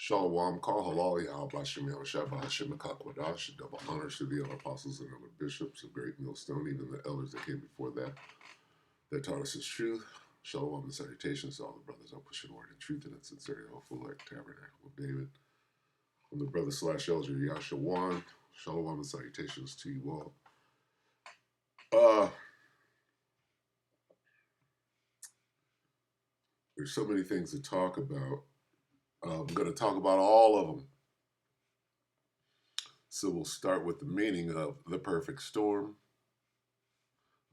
Shalom, call halal, Yahweh Bashem Yahushua, Hashem Akakwadash, double honors to the other apostles and other bishops of Great Millstone, even the elders that came before that taught us his truth. Shalom and salutations to all the brothers out pushing word and truth and in sincerity, hopeful like Tabernacle of David. From the brother / elder Yashawan, shalom and salutations to you all. There's so many things to talk about. I'm going to talk about all of them. So we'll start with the meaning of the perfect storm,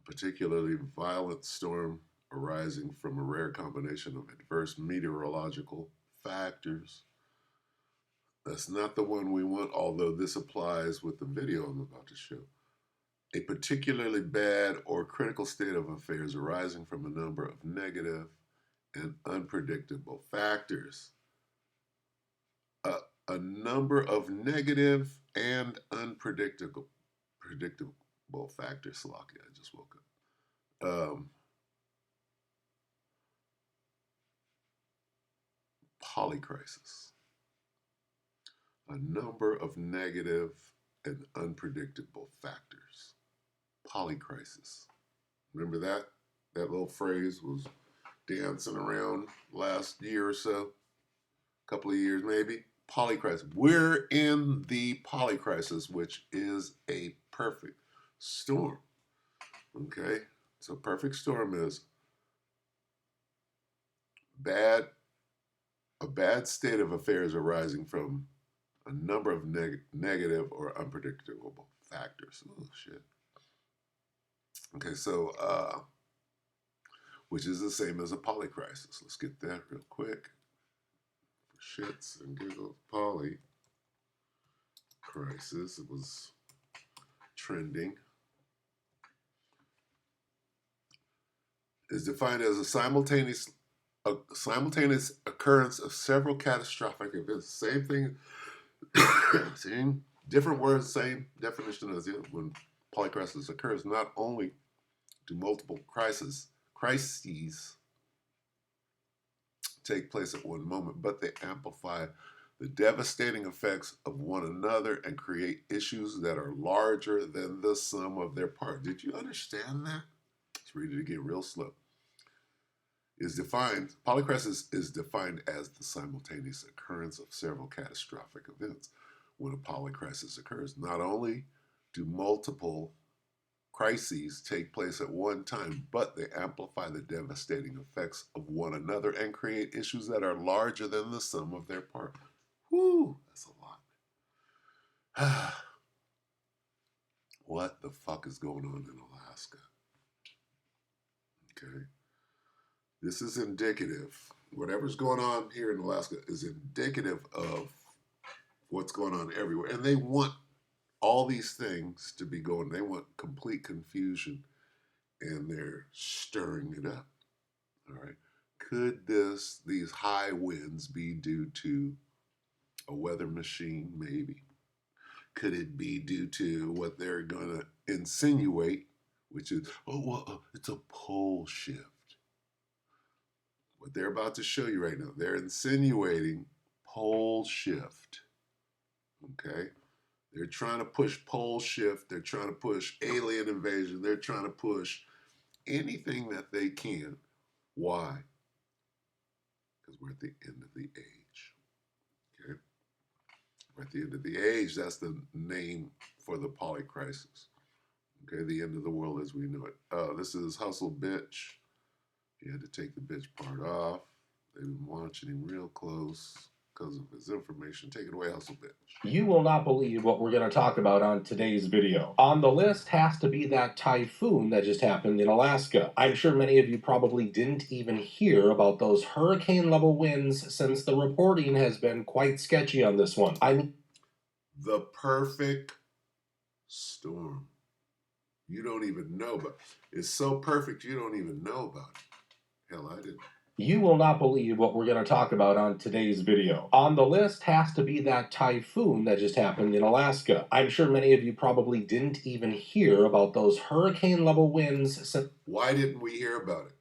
a particularly violent storm arising from a rare combination of adverse meteorological factors. That's not the one we want, although this applies with the video I'm about to show. A particularly bad or critical state of affairs arising from a number of negative and unpredictable factors. A number of negative and unpredictable factors. Slocky, I just woke up. Polycrisis. A number of negative and unpredictable factors. Polycrisis. Remember that? That little phrase was dancing around last year or so. Couple of years maybe. Polycrisis. We're in the polycrisis, which is a perfect storm. Okay? So perfect storm is a bad state of affairs arising from a number of negative or unpredictable factors. Oh, shit. Okay, so, which is the same as a polycrisis. Let's get that real quick. For shits and giggles. Polycrisis. It was trending. Is defined as a simultaneous occurrence of several catastrophic events. Same thing, same different words, same definition as the other. When polycrisis occurs, not only do multiple crises take place at one moment, but they amplify the devastating effects of one another and create issues that are larger than the sum of their parts. Did you understand that? Let's read it again real slow. Polycrisis is defined as the simultaneous occurrence of several catastrophic events. When a polycrisis occurs, not only do multiple crises take place at one time, but they amplify the devastating effects of one another and create issues that are larger than the sum of their parts. Whew, that's a lot. What the fuck is going on in Alaska? Okay. This is indicative. Whatever's going on here in Alaska is indicative of what's going on everywhere. And they want all these things to be going. They want complete confusion, and they're stirring it up. All right. Could these high winds be due to a weather machine? Maybe. Could it be due to what they're going to insinuate, which is, it's a pole shift? What they're about to show you right now, they're insinuating pole shift. Okay? They're trying to push pole shift. They're trying to push alien invasion. They're trying to push anything that they can. Why? Because we're at the end of the age. Okay? We're at the end of the age. That's the name for the polycrisis. Okay? The end of the world as we know it. This is Hustle Bitch. He had to take the bitch part off. They've been watching him real close because of his information. Take it away, Hustle Bitch. You will not believe what we're going to talk about on today's video. On the list has to be that typhoon that just happened in Alaska. I'm sure many of you probably didn't even hear about those hurricane-level winds since the reporting has been quite sketchy on this one. The perfect storm. You don't even know about it. It's so perfect you don't even know about it. Hell, I didn't. You will not believe what we're going to talk about on today's video. On the list has to be that typhoon that just happened in Alaska. I'm sure many of you probably didn't even hear about those hurricane-level winds. Why didn't we hear about it?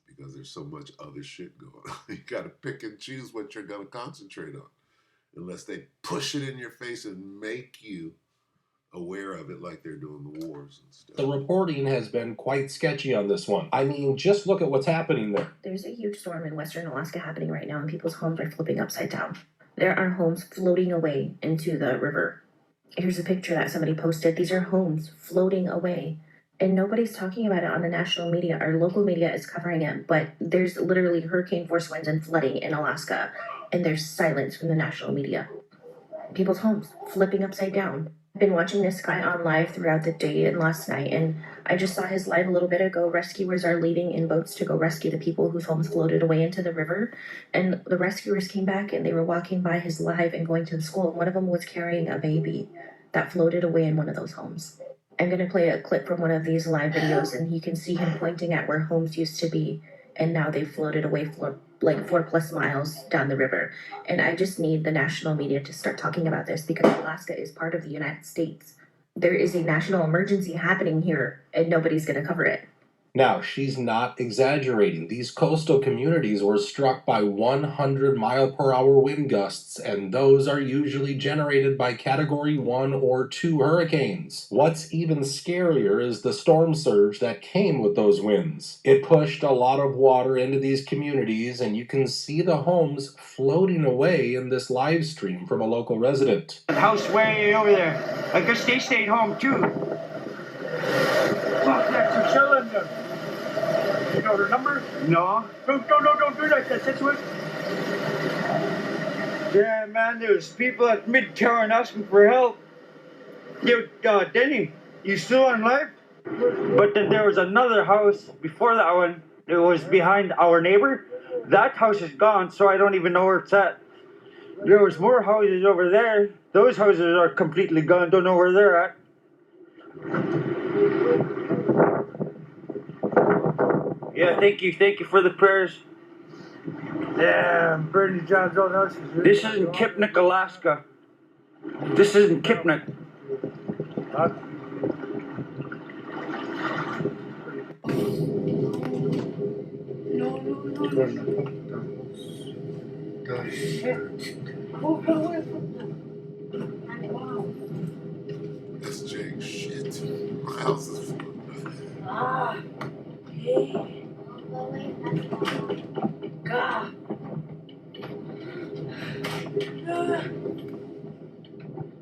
Because there's so much other shit going on. You got to pick and choose what you're going to concentrate on. unless they push it in your face and make you aware of it like they're doing the wars and stuff. The reporting has been quite sketchy on this one. I mean, just look at what's happening there. There's a huge storm in western Alaska happening right now, and people's homes are flipping upside down. There are homes floating away into the river. Here's a picture that somebody posted. These are homes floating away, and nobody's talking about it on the national media. Our local media is covering it, but there's literally hurricane force winds and flooding in Alaska, and there's silence from the national media. People's homes flipping upside down. I've been watching this guy on live throughout the day and last night, and I just saw his live a little bit ago. Rescuers are leaving in boats to go rescue the people whose homes floated away into the river, and the rescuers came back and they were walking by his live and going to the school, and one of them was carrying a baby that floated away in one of those homes. I'm going to play a clip from one of these live videos, and you can see him pointing at where homes used to be, and now they've floated away like 4+ miles down the river. And I just need the national media to start talking about this, because Alaska is part of the United States. There is a national emergency happening here, and nobody's going to cover it. Now, she's not exaggerating. These coastal communities were struck by 100-mile-per-hour wind gusts, and those are usually generated by Category 1 or 2 hurricanes. What's even scarier is the storm surge that came with those winds. It pushed a lot of water into these communities, and you can see the homes floating away in this live stream from a local resident. The house way over there. I guess they stayed home too. Well, that's a cylinder. You know their number? No. Don't do that. That's what. Yeah, man, there's people at Midtown asking for help. Yo, Denny, you still on live? But then there was another house before that one. It was behind our neighbor. That house is gone, so I don't even know where it's at. There was more houses over there. Those houses are completely gone. Don't know where they're at. Yeah, thank you for the prayers. Yeah, Bernie John's old house. This isn't Kipnik, Alaska. This isn't Kipnik. That's Jake. Shit. My house is full.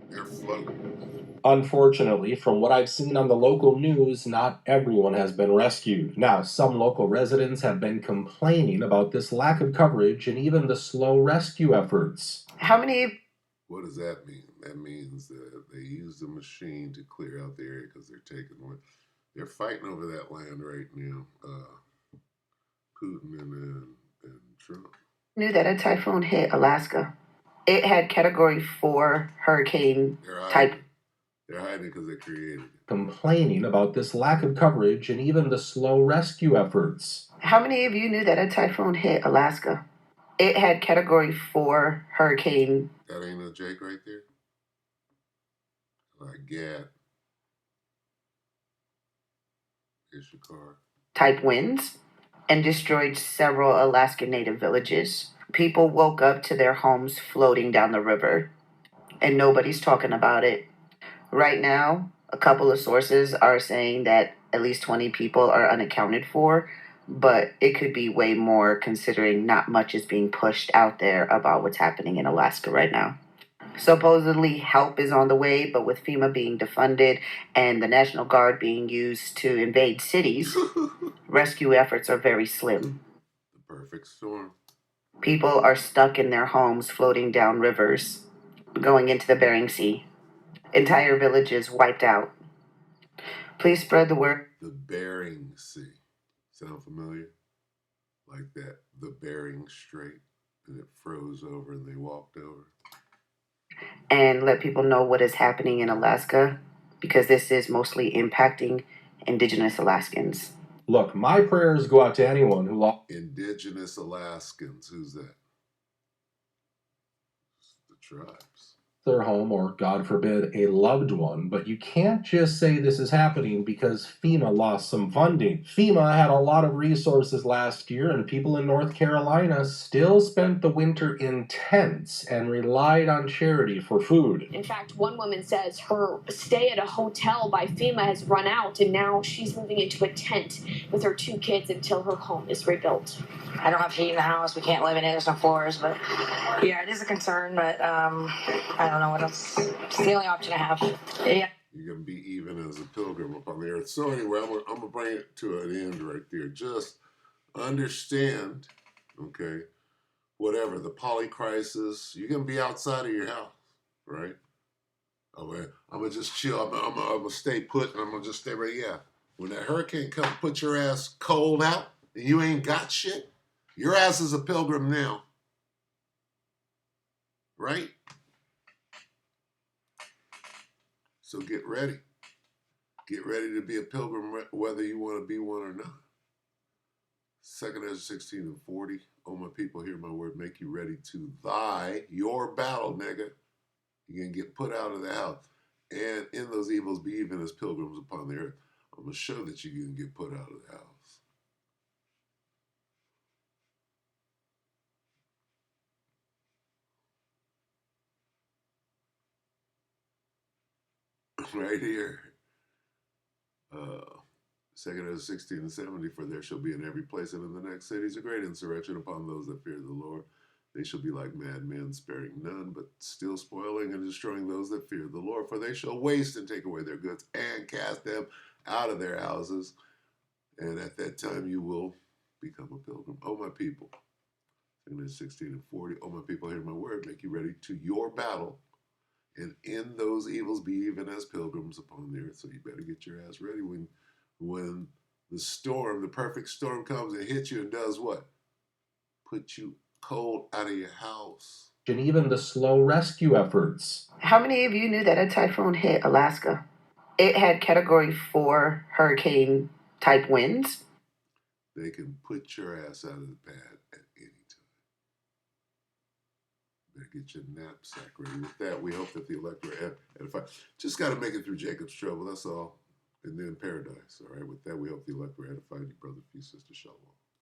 They're floating. Unfortunately, from what I've seen on the local news, not everyone has been rescued. Now, some local residents have been complaining about this lack of coverage and even the slow rescue efforts. How many? What does that mean? That means that they use the machine to clear out the area because they're fighting over that land right now. Putin and Trump. Knew that a typhoon hit Alaska. It had Category 4 hurricane type. They're hiding because they created it. Complaining about this lack of coverage and even the slow rescue efforts. How many of you knew that a typhoon hit Alaska? It had Category 4 hurricane. That ain't no Jake right there? Like, yeah. Here's your car. Type winds and destroyed several Alaskan native villages. People woke up to their homes floating down the river, and nobody's talking about it. Right now, a couple of sources are saying that at least 20 people are unaccounted for, but it could be way more considering not much is being pushed out there about what's happening in Alaska right now. Supposedly help is on the way, but with FEMA being defunded and the National Guard being used to invade cities, rescue efforts are very slim. The perfect storm. People are stuck in their homes floating down rivers, going into the Bering Sea. Entire villages wiped out. Please spread the word. The Bering Sea. Sound familiar? Like that, the Bering Strait, and it froze over and they walked over. And let people know what is happening in Alaska, because this is mostly impacting Indigenous Alaskans. Look, my prayers go out to anyone who lost. Indigenous Alaskans, who's that? The tribes. their home or, God forbid, a loved one, but you can't just say this is happening because FEMA lost some funding. FEMA had a lot of resources last year, and people in North Carolina still spent the winter in tents and relied on charity for food. In fact, one woman says her stay at a hotel by FEMA has run out, and now she's moving into a tent with her 2 kids until her home is rebuilt. I don't have heat in the house. We can't live in it. There's no floors. But yeah, it is a concern. But I don't know what else. It's the only option I have. Yeah. You're going to be even as a pilgrim upon the earth. So anyway, I'm going to bring it to an end right there. Just understand, okay, whatever, the polycrisis, you're going to be outside of your house, right? I'm going to just chill. I'm going to stay put, and I'm going to just stay right, yeah. When that hurricane comes, put your ass cold out, and you ain't got shit, your ass is a pilgrim now, right? So get ready. Get ready to be a pilgrim, whether you want to be one or not. 2 Ezra 16:40. Oh, my people, hear my word. Make you ready to your battle, nigga. You're going to get put out of the house. And in those evils, be even as pilgrims upon the earth. I'm going to show that you're going to get put out of the house. Right here. 2 Ezra 16:70, for there shall be in every place and in the next cities a great insurrection upon those that fear the Lord. They shall be like madmen, sparing none, but still spoiling and destroying those that fear the Lord. For they shall waste and take away their goods and cast them out of their houses. And at that time you will become a pilgrim. Oh, my people. 2 Ezra 16:40. Oh, my people, hear my word. Make you ready to your battle. And in those evils be even as pilgrims upon the earth. So you better get your ass ready when the storm, the perfect storm comes and hits you and does what? Put you cold out of your house. And even the slow rescue efforts. How many of you knew that a typhoon hit Alaska? It had Category 4 hurricane type winds. They can put your ass out of the pad at any time. Better get your knapsack ready. With that, we hope that the elect are edified. Just got to make it through Jacob's trouble, that's all. And then paradise, all right? With that, we hope the elect were edified. Your brother, your sister, shalom.